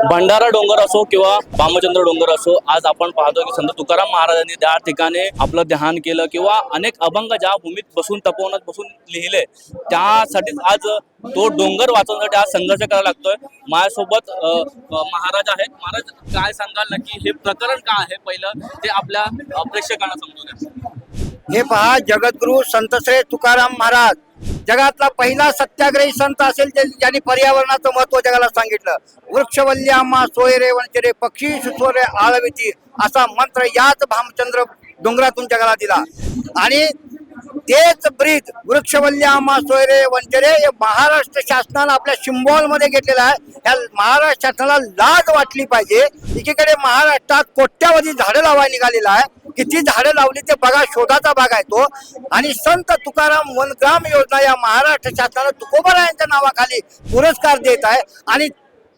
भंडारा डोंगर असो किंवा भामचंद्र डोंगर असो, आज आपण पाहतो की संत तुकाराम महाराजांनी त्या ठिकाणी आपलं ध्यान केलं किंवा अनेक अभंग ज्या भूमीत बसून तपोवनात बसून लिहिले, त्यासाठीच आज तो डोंगर वाचवण्यासाठी आज संघर्ष करायला लागतोय. माझ्यासोबत महाराज आहेत. महाराज, काय सांगाल नक्की हे प्रकरण काय आहे, पहिलं ते आपल्या प्रेक्षकांना समजू द्या. हे पहा, जगद्गुरु संत श्री तुकाराम महाराज जगातला पहिला सत्याग्रही संत असेल ज्यांनी पर्यावरणाचं महत्व जगाला सांगितलं. वृक्षवल्ली आम्हा सोयरे वंचरे पक्षी सुसोरे आळविती असा मंत्र याच भामचंद्र डोंगरातून जगाला दिला. आणि तेच ब्रीद वृक्षवल्ली आम्हा सोयरे वंचरे हे महाराष्ट्र शासनानं आपल्या सिम्बॉल मध्ये घेतलेलं आहे. या महाराष्ट्र शासनाला लाज वाटली पाहिजे. एकीकडे महाराष्ट्रात कोट्यावधी झाडं लावायला निघालेला आहे. किती झाडं लावली ते बघा, शोधाचा भाग आहे तो. आणि संत तुकाराम वनग्राम योजना या महाराष्ट्र शासनानं तुकोबारायांच्या नावाखाली पुरस्कार देत आहे. आणि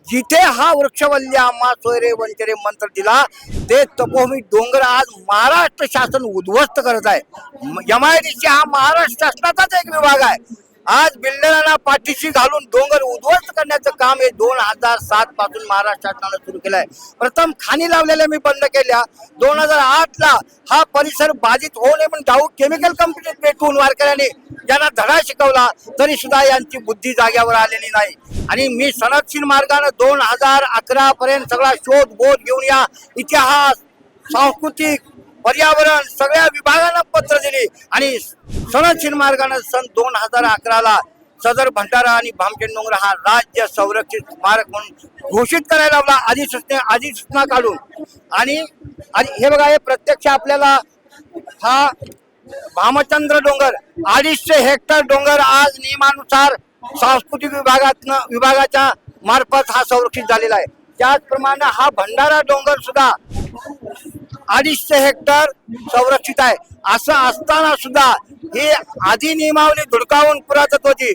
जिथे हा वृक्षवल्ली आम्हा सोयरे वंचरे मंत्र दिला, ते तपोभूमी डोंगर आज महाराष्ट्र शासन उद्ध्वस्त करत आहे. MIDC हा महाराष्ट्र शासनाचाच एक विभाग आहे. आज बिल्डरांना पाठीशी घालून डोंगर उद्ध्वस्त करण्याचं काम हे 2007 पासून महाराष्ट्र शासनानं सुरू केलंय. प्रथम खाणी लावलेल्या मी बंद केल्या. 2008 ला हा परिसर बाधित होऊ नये म्हणून डाऊ केमिकल कंपनीत भेटून वारकऱ्यांनी ज्यांना धडा शिकवला, तरी सुद्धा यांची बुद्धी जाग्यावर आलेली नाही. आणि मी सनदशील मार्गाने 2011 पर्यंत सगळा शोध बोध घेऊन या इतिहास, सांस्कृतिक, पर्यावरण सगळ्या विभागांना पत्र दिली. आणि सनदशील मार्गाने सन 2011 ला सदर भंडारा आणि भामचंद्र डोंगर हा राज्य संरक्षित स्मारक म्हणून घोषित करायला लावला, अधिसूचना काढून. आणि हे बघा, हे प्रत्यक्ष आपल्याला हा भामचंद्र डोंगर 250 हेक्टर डोंगर आज नियमानुसार सांस्कृतिक विभागाच्या मार्फत हा संरक्षित झालेला आहे. त्याचप्रमाणे हा भंडारा डोंगर सुद्धा 250 हेक्टर संरक्षित आहे. असं असताना सुद्धा ही आधी नियमावली धुडकावून, पुरातत्वाची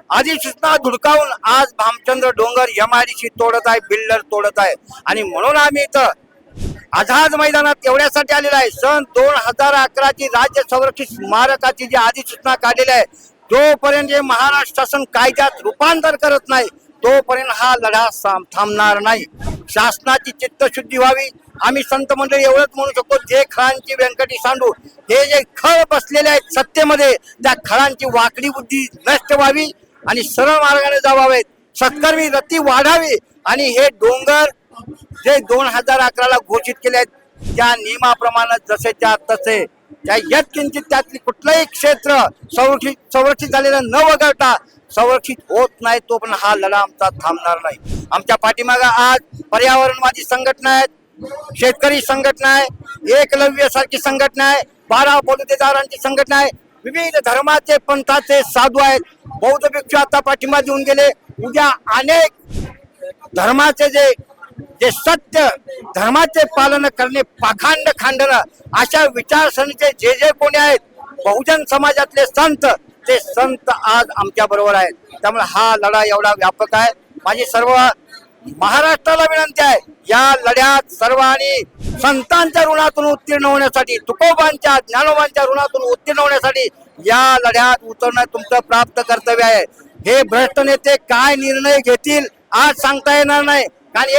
अधिसूचना धुडकावून आज भामचंद्र डोंगर MIDC तोडत आहे, बिल्डर तोडत आहे. आणि म्हणून आम्ही इथं आझाद मैदानात एवढ्यासाठी आलेला आहे. सन 2011 ची राज्य संरक्षित स्मारकाची जी अधिसूचना काढलेली आहे, जोपर्यंत जे महाराष्ट्र शासन कायद्यात रूपांतर करत नाही, तोपर्यंत हा लढा थांबणार नाही. शासनाची चित्तशुद्धी व्हावी. आम्ही संत मंडळी एवढंच म्हणू शकतो, जे खळांची व्यंकटी सांडू हे जे खळ बसलेले आहेत सत्तेमध्ये, त्या खळांची वाकडी बुद्धी नष्ट व्हावी आणि सरळ मार्गाने जावावेत. सत्कर्मी रती वाढावी. आणि हे डोंगर जे 2011 ला घोषित केले आहेत, त्या नियमाप्रमाणे जसेच्या तसे त्या यत्किंचित त्यातली कुठलंही क्षेत्र संरक्षित झालेलं न वगळता संरक्षित होत नाही, तो पण हा लढा आमचा थांबणार नाही. आमच्या पाठीमागा आज पर्यावरणवादी संघटना आहेत, शेतकरी संघटना आहे, एकलव्य सारखी संघटना आहे, 12 बलुतेदारांची संघटना आहे, विविध धर्माचे पंथाचे साधू आहेत, बौद्ध भिक्षू आता पाठिंबा देऊन गेले. उद्या अनेक धर्माचे जे सत्य धर्माचे पालन करणे, पाखंड खंडन अशा विचारसरणीचे जे कोणी आहेत, बहुजन समाजातले संत, ते संत आज आमच्या बरोबर आहेत. त्यामुळे हा लढा एवढा व्यापक आहे. माझी सर्व महाराष्ट्राला विनंती आहे, या लढ्यात सर्वांनी संतांच्या ऋणातून उत्तीर्ण होण्यासाठी, तुकोबांच्या ज्ञानोबांच्या ऋणातून उत्तीर्ण होण्यासाठी या लढ्यात उतरणं तुमचं प्राप्त कर्तव्य आहे. हे भ्रष्ट नेते काय निर्णय घेतील आज सांगता येणार नाही. कारण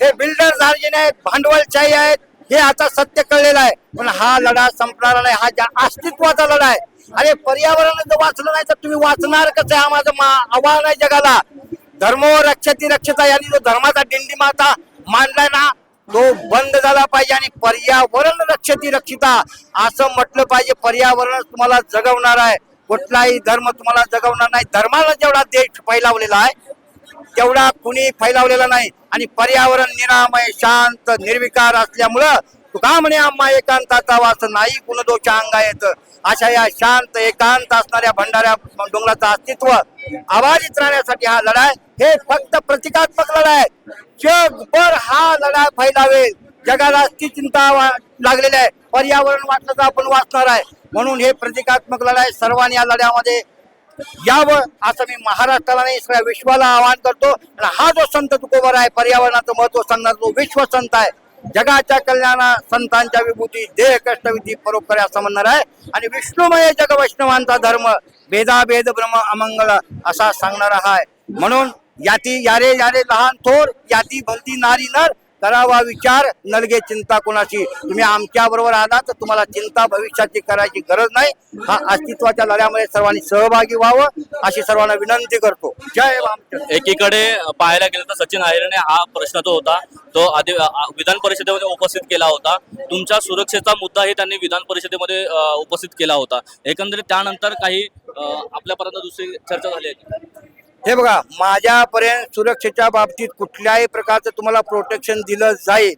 हे बिल्डर धार्जिन आहेत, भांडवलशाही आहेत, हे आता सत्य कळलेलं आहे. पण हा लढा संपणारा नाही. हा अस्तित्वाचा लढा आहे. अरे, पर्यावरण जर वाचलं नाही तर तुम्ही वाचणार कसं? हा माझं आव्हान आहे जगाला. धर्मो रक्षती रक्षता यांनी जो धर्माचा दिंडीमाता मांडलाय ना, तो बंद झाला पाहिजे. आणि पर्यावरण रक्षती रक्षिता असं म्हटलं पाहिजे. पर्यावरण तुम्हाला जगवणार आहे, कुठलाही धर्म तुम्हाला जगवणार नाही. धर्माला जेवढा देश फैलावलेला आहे तेवढा कुणी फैलावलेला नाही. आणि पर्यावरण निरामय, शांत, निर्विकार असल्यामुळं तुका म्हणे आम्हा एकांताचा वास नाही कुण दोषा अंगा येत. अशा या शांत एकांत असणाऱ्या भंडाऱ्या डोंगराचं अस्तित्व आवाजित राहण्यासाठी हा लढा आहे. हे फक्त प्रतिकात्मक लढा आहे. जगभर हा लढा फैलावेल. जगाला ती चिंता लागलेली आहे. पर्यावरण वाचलं तर आपण वाचणार आहे. म्हणून हे प्रतिकात्मक लढा आहे. सर्वांनी या लढ्यामध्ये यावं असं मी महाराष्ट्राला नाही, सगळ्या विश्वाला आवाहन करतो. आणि हा जो संत तुकोबार आहे, पर्यावरणाचं महत्व सांगणार तो विश्व संत आहे. जगाच्या कल्याणा संतांच्या विभूती, देह कष्टविधी परोपकार असं म्हणणार आहे. आणि विष्णुमय जग वैष्णवांचा धर्म, भेदाभेद ब्रह्म अमंगल असा सांगणारा आहे. म्हणून याती यारे यारे लहान थोर याती भलती नारी नर करावा विचार नलगे चिंता कोणाची. तुम्ही आमच्या बरोबर आलात तर तुम्हाला चिंता भविष्याची करायची गरज नाही. हा अस्तित्वाच्या लढ्यामध्ये सर्वांनी सहभागी व्हावं अशी सर्वांना विनंती करतो. जय रामचंद्र. एकीकडे पाहायला गेलं तर सचिन अहिरेने हा प्रश्न जो होता तो आधी विधान परिषदेमध्ये उपस्थित केला होता. तुमच्या सुरक्षेचा मुद्दाही त्यांनी विधान परिषदेमध्ये उपस्थित केला होता. एकंदरीत त्यानंतर काही आपल्यापर्यंत दुसरी चर्चा झाली आहे. हे बघा, माझ्यापर्यंत सुरक्षेच्या बाबतीत कुठल्याही प्रकारचं तुम्हाला प्रोटेक्शन दिलं जाईल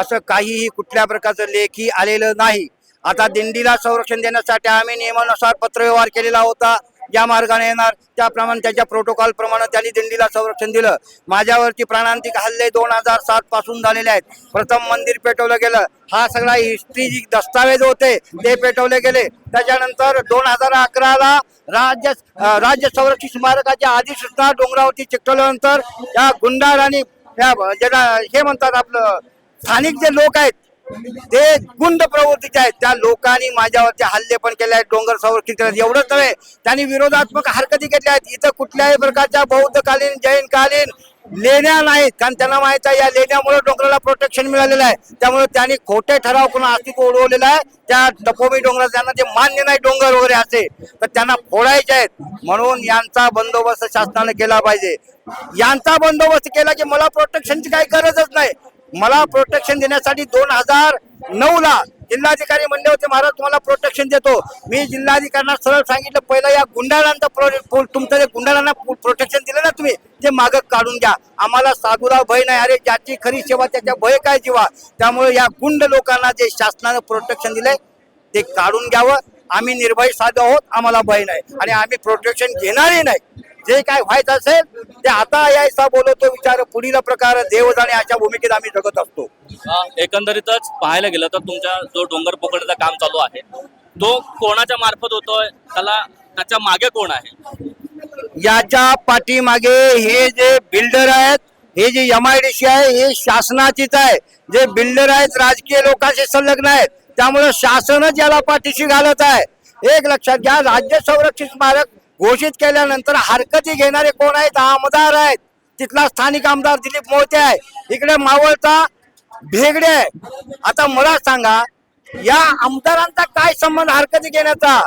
असं काहीही कुठल्या प्रकारचं लेखी आलेलं नाही. आता दिंडीला संरक्षण देण्यासाठी आम्ही नियमानुसार पत्रव्यवहार केलेला होता. ज्या मार्गाने येणार त्याप्रमाणे त्याच्या प्रोटोकॉल प्रमाणे त्यांनी दिंडीला संरक्षण दिलं. माझ्यावरती प्राणांतिक हल्ले 2007 पासून झालेले आहेत. प्रथम मंदिर पेटवलं गेलं. हा सगळा हिस्ट्री जी दस्तावेज होते ते पेटवले गेले. त्याच्यानंतर 2011ला राज्य संरक्षित स्मारकाच्या अधिसूचना डोंगरावरती चिकटवल्यानंतर या गुंडाळ आणि ज्याला हे म्हणतात आपलं स्थानिक जे लोक आहेत ते गुंड प्रवृत्तीचे आहेत. त्या लोकांनी माझ्यावरती हल्ले पण केले आहेत. डोंगर संरक्षित केले. एवढंच नव्हे, त्यांनी विरोधात्मक हरकती घेतल्या आहेत. इथं कुठल्याही प्रकारच्या बौद्धकालीन जैनकालीन लेण्या नाहीत, कारण त्यांना माहित आहे या लेण्यामुळे डोंगराला प्रोटेक्शन मिळालेलं आहे. त्यामुळे त्यांनी खोटे ठराव करून अस्तित्व उडवलेलं आहे. त्या तपोमी डोंगरात त्यांना ते मान्य नाही डोंगर वगैरे असे तर त्यांना फोडायचे आहेत. म्हणून यांचा बंदोबस्त शासनाने केला पाहिजे. यांचा बंदोबस्त केला की मला प्रोटेक्शनची काही गरजच नाही. मला प्रोटेक्शन देण्यासाठी 2009ला जिल्हाधिकारी म्हणले होते महाराज तुम्हाला प्रोटेक्शन देतो. मी जिल्हाधिकाऱ्यांना सरळ सांगितलं पहिलं या गुंडाळांचा तुमचं जे गुंडाळांना प्रोटेक्शन दिलं ना तुम्ही ते मागं काढून घ्या. आम्हाला साधूला भय नाही. अरे ज्याची खरी सेवा त्याच्या भय काय जीवा. त्यामुळे या गुंड लोकांना जे शासनानं प्रोटेक्शन दिलंय ते काढून घ्यावं. आम्ही निर्भय साधू आहोत. आम्हाला भय नाही आणि आम्ही प्रोटेक्शन घेणारही नाही. जे काय व्हायचं असेल ते आता यायचा बोलवतो विचार पुढील प्रकार देव जाणे अशा भूमिकेत आम्ही जगत असतो. एकंदरीतच पाहायला गेलं तर तुमचा जो डोंगर पकडण्याचं काम चालू आहे तो कोणाच्या मार्फत होतोय, त्याच्या मागे कोण आहे? याच्या पाठीमागे हे जे बिल्डर आहेत, हे जे MIDC आहे हे शासनाचीच आहे. जे बिल्डर आहेत राजकीय लोकांशी संलग्न आहेत. त्यामुळे शासनच याला पाठीशी घालत आहे. एक लक्षात घ्या, राज्य संरक्षित स्मारक घोषित केल्यानंतर हरकती घेणारे कोण आहेत? आमदार आहेत. तिथला स्थानिक आमदार दिलीप मोहिते आहे. इकडे मावळचा भेगडे आहे. आता मला सांगा या आमदारांचा काय संबंध हरकती घेण्याचा?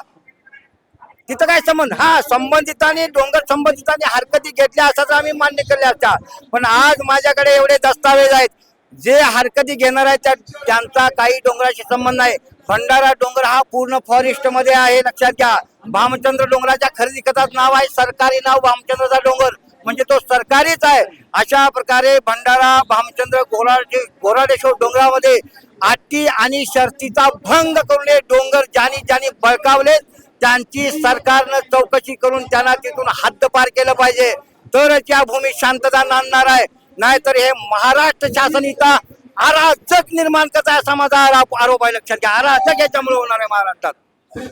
तिथं काय संबंध? हा, संबंधितांनी डोंगर संबंधितांनी हरकती घेतल्या असं आम्ही मान्य केल्या असत्या. पण आज माझ्याकडे एवढे दस्तावेज आहेत. जे हरकती घेणार आहेत त्यांचा काही डोंगराशी संबंध नाही. भंडारा डोंगर हा पूर्ण फॉरेस्ट मध्ये आहे. लक्षात घ्या. भामचंद्र डोंगराच्या खरेदी खतात नाव आहे, सरकारी नाव भामचंद्रचा डोंगर म्हणजे तो सरकारीच आहे. अशा प्रकारे भंडारा भामचंद्र घोराडेश्वर डोंगरामध्ये अटी आणि शर्तीचा भंग करून हे डोंगर ज्यांनी बळकावले त्यांची सरकारनं चौकशी करून त्यांना तिथून हद्दपार केलं पाहिजे. तरच या भूमीत शांतता नांदणार आहे. नाहीतर हे महाराष्ट्र शासन इथं अराजक निर्माण करत आहे असा माझा आरोप आहे. लक्षात घ्या, अराजक याच्यामुळे होणार आहे महाराष्ट्रात.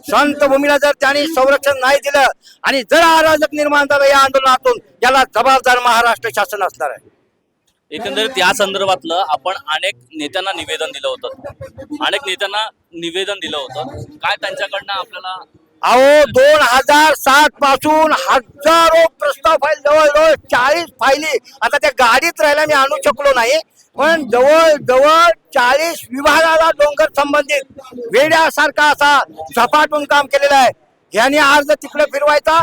संत भूमीला जर त्यांनी संरक्षण नाही दिलं आणि जर अराजक निर्माण झालं या आंदोलनातून याला जबाबदार महाराष्ट्र शासन असणार आहे. एकंदरीत या संदर्भातलं आपण अनेक नेत्यांना निवेदन दिलं होतं. काय त्यांच्याकडनं आपल्याला? अहो 2007 पासून हजारो प्रस्ताव फाईल, जवळजवळ 40 फायली आता त्या गाडीत राहायला मी आणू शकलो नाही. पण जवळ 40 विभागाला डोंगर संबंधित वेड्यासारखा असा झपाटून काम केलेलं आहे. यांनी अर्ज तिकडे फिरवायचा,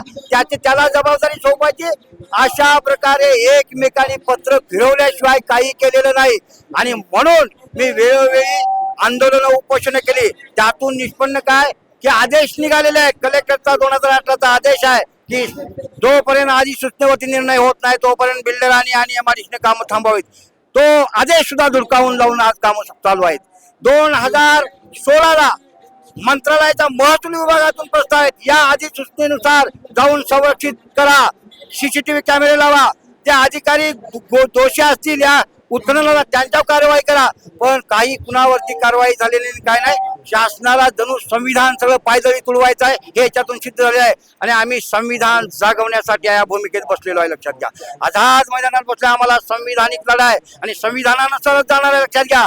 त्याला जबाबदारी सोपवायची. अशा प्रकारे एकमेकांनी पत्र फिरवल्याशिवाय काही केलेलं नाही. आणि म्हणून मी वेळोवेळी आंदोलन उपोषण केली. त्यातून निष्पन्न काय की आदेश निघालेले आहे. कलेक्टरचा 2018चा आदेश आहे की जोपर्यंत अधिसूचनेवरती निर्णय होत नाही तोपर्यंत बिल्डरांनी आणि MIDCने कामं थांबवावीत. तो आदेश सुद्धा धुडकावून लावून आज कामं चालू आहेत. 2016ला मंत्रालयाच्या महसूल विभागातून प्रस्ताव आहेत. या अधिसूचनेनुसार जाऊन संरक्षित करा, CCTV कॅमेरे लावा. जे अधिकारी दोषी असतील या उत्खननाला त्यांच्यावर कारवाई करा. पण काही कुणावरती कारवाई झालेली काय नाही. शासनाला जणू संविधान सगळं पायदळी तुडवायचं आहे हे याच्यातून सिद्ध झाले आहे. आणि आम्ही संविधान जागवण्यासाठी या भूमिकेत बसलेलो आहे. लक्षात घ्या, आज मैदानात बसले. आम्हाला संविधानिक लढा आहे आणि संविधानानं सरळ जाणार आहे. लक्षात घ्या.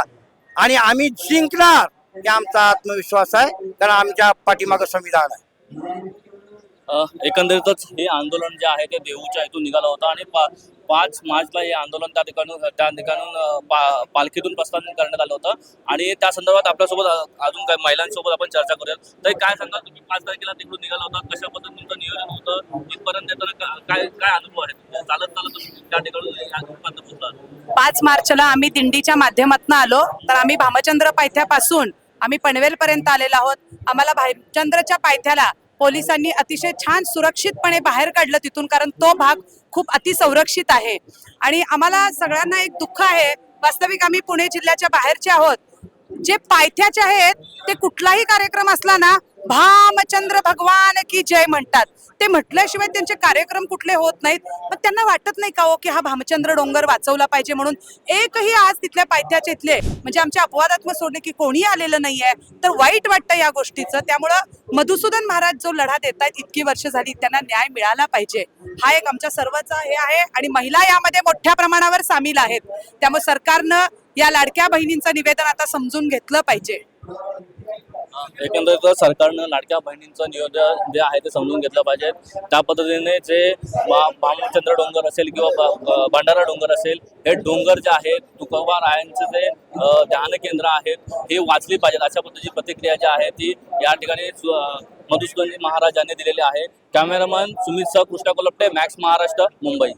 आणि आम्ही जिंकणार हे आमचा आत्मविश्वास आहे, कारण आमच्या पाठीमागं संविधान आहे. एकंदरीतच हे आंदोलन जे आहे ते देहूच्या इथून निघालं होतं आणि 5 मार्चला हे आंदोलन त्या ठिकाणून पालखीतून प्रस्थान करण्यात आलं होतं आणि त्या संदर्भात आपल्यासोबत अजून काही महिलांसोबत आपण चर्चा करूयात. तर काय सांगाल, तुम्ही 5 तारखेला तिकडून निघाला होता, कशा पद्धतीने तुमचं नियोजन होतं, इथपर्यंत येताना काय काय अनुभव आहे तुमचे? चालत तुम्ही त्या ठिकाणून यापर्यंत पोहोचला? 5 मार्चला आम्ही दिंडीच्या माध्यमातून आलो, तर आम्ही भामचंद्र पायथ्यापासून आम्ही पनवेलपर्यंत आलेलो आहोत. आम्हाला भामचंद्रच्या पायथ्याला पोलिसांनी अतिशय छान सुरक्षितपणे बाहेर काढलं तिथून, कारण तो भाग खूप अतिसंरक्षित आहे. आणि आम्हाला सगळ्यांना एक दुःख आहे, वास्तविक आम्ही पुणे जिल्ह्याच्या बाहेरचे आहोत. जे पायथ्याचे आहेत ते कुठलाही कार्यक्रम असला ना, भामचंद्र भगवान की जय म्हणतात. ते म्हटल्याशिवाय त्यांचे कार्यक्रम कुठले होत नाहीत. पण त्यांना वाटत नाही का हो की हा भामचंद्र डोंगर वाचवला पाहिजे म्हणून? एकही आज तिथल्या पायथ्याचे इथले म्हणजे आमच्या अपवादात्मक सोडले की कोणीही आलेलं नाहीये, तर वाईट वाटतं या गोष्टीचं. त्यामुळं मधुसूदन महाराज जो लढा देत आहेत इतकी वर्ष झाली, त्यांना न्याय मिळाला पाहिजे, हा एक आमच्या सर्वांचा हे आहे. आणि महिला यामध्ये मोठ्या प्रमाणावर सामील आहेत. त्यामुळे सरकारनं या लाडक्या बहिणींचं निवेदन आता समजून घेतलं पाहिजे. एकंदरीत सरकारनं लाडक्या बहिणींचं नियोजन जे आहे ते समजून घेतलं पाहिजे. त्या पद्धतीने जे भामचंद्र डोंगर असेल किंवा भंडारा डोंगर असेल, हे डोंगर जे आहेत तुकोबारायांचे जे ध्यान केंद्र आहेत हे वाचली पाहिजेत, अशा पद्धतीची प्रतिक्रिया जी आहे ती या ठिकाणी मधुसूदन महाराज यांनी दिलेली आहे. कॅमेरामन सुमित सह, कृष्णा कोलपटे, मॅक्स महाराष्ट्र, मुंबई.